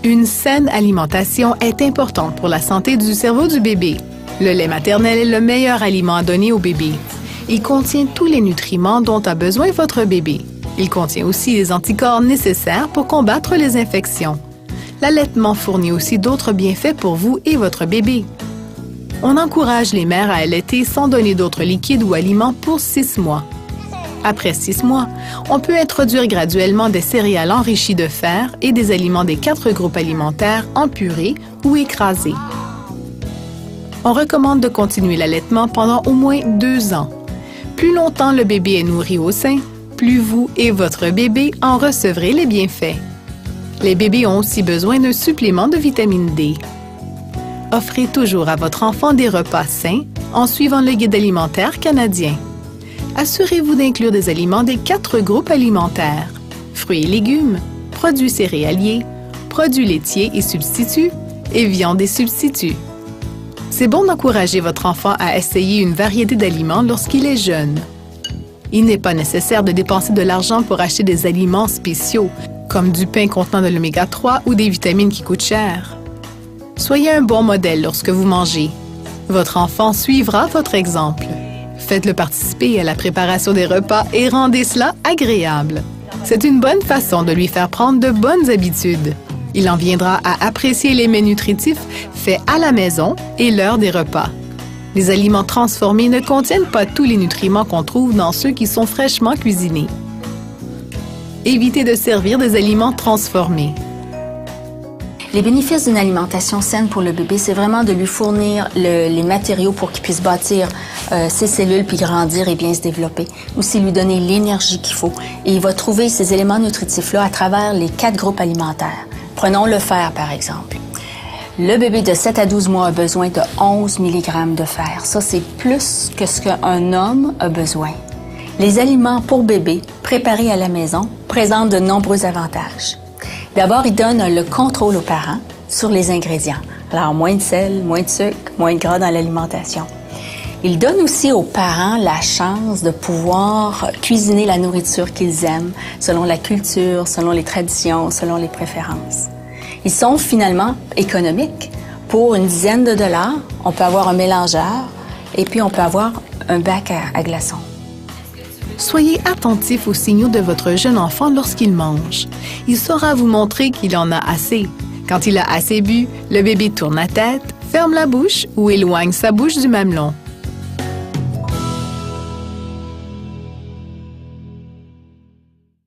Une saine alimentation est importante pour la santé du cerveau du bébé. Le lait maternel est le meilleur aliment à donner au bébé. Il contient tous les nutriments dont a besoin votre bébé. Il contient aussi les anticorps nécessaires pour combattre les infections. L'allaitement fournit aussi d'autres bienfaits pour vous et votre bébé. On encourage les mères à allaiter sans donner d'autres liquides ou aliments pour 6 mois. Après 6 mois, on peut introduire graduellement des céréales enrichies de fer et des aliments des 4 groupes alimentaires en purée ou écrasés. On recommande de continuer l'allaitement pendant au moins 2 ans. Plus longtemps le bébé est nourri au sein, plus vous et votre bébé en recevrez les bienfaits. Les bébés ont aussi besoin d'un supplément de vitamine D. Offrez toujours à votre enfant des repas sains en suivant le guide alimentaire canadien. Assurez-vous d'inclure des aliments des 4 groupes alimentaires: fruits et légumes, produits céréaliers, produits laitiers et substituts, et viande et substituts. C'est bon d'encourager votre enfant à essayer une variété d'aliments lorsqu'il est jeune. Il n'est pas nécessaire de dépenser de l'argent pour acheter des aliments spéciaux, comme du pain contenant de l'oméga 3 ou des vitamines qui coûtent cher. Soyez un bon modèle lorsque vous mangez. Votre enfant suivra votre exemple. Faites-le participer à la préparation des repas et rendez cela agréable. C'est une bonne façon de lui faire prendre de bonnes habitudes. Il en viendra à apprécier les mets nutritifs faits à la maison et l'heure des repas. Les aliments transformés ne contiennent pas tous les nutriments qu'on trouve dans ceux qui sont fraîchement cuisinés. Évitez de servir des aliments transformés. Les bénéfices d'une alimentation saine pour le bébé, c'est vraiment de lui fournir les matériaux pour qu'il puisse bâtir ses cellules puis grandir et bien se développer. Aussi lui donner l'énergie qu'il faut. Et il va trouver ces éléments nutritifs-là à travers les 4 groupes alimentaires. Prenons le fer, par exemple. Le bébé de 7 à 12 mois a besoin de 11 mg de fer. Ça, c'est plus que ce qu'un homme a besoin. Les aliments pour bébé préparés à la maison présentent de nombreux avantages. D'abord, ils donnent le contrôle aux parents sur les ingrédients. Alors, moins de sel, moins de sucre, moins de gras dans l'alimentation. Ils donnent aussi aux parents la chance de pouvoir cuisiner la nourriture qu'ils aiment, selon la culture, selon les traditions, selon les préférences. Ils sont finalement économiques. Pour une dizaine de dollars, on peut avoir un mélangeur et puis on peut avoir un bac à glaçons. Soyez attentif aux signaux de votre jeune enfant lorsqu'il mange. Il saura vous montrer qu'il en a assez. Quand il a assez bu, le bébé tourne la tête, ferme la bouche ou éloigne sa bouche du mamelon.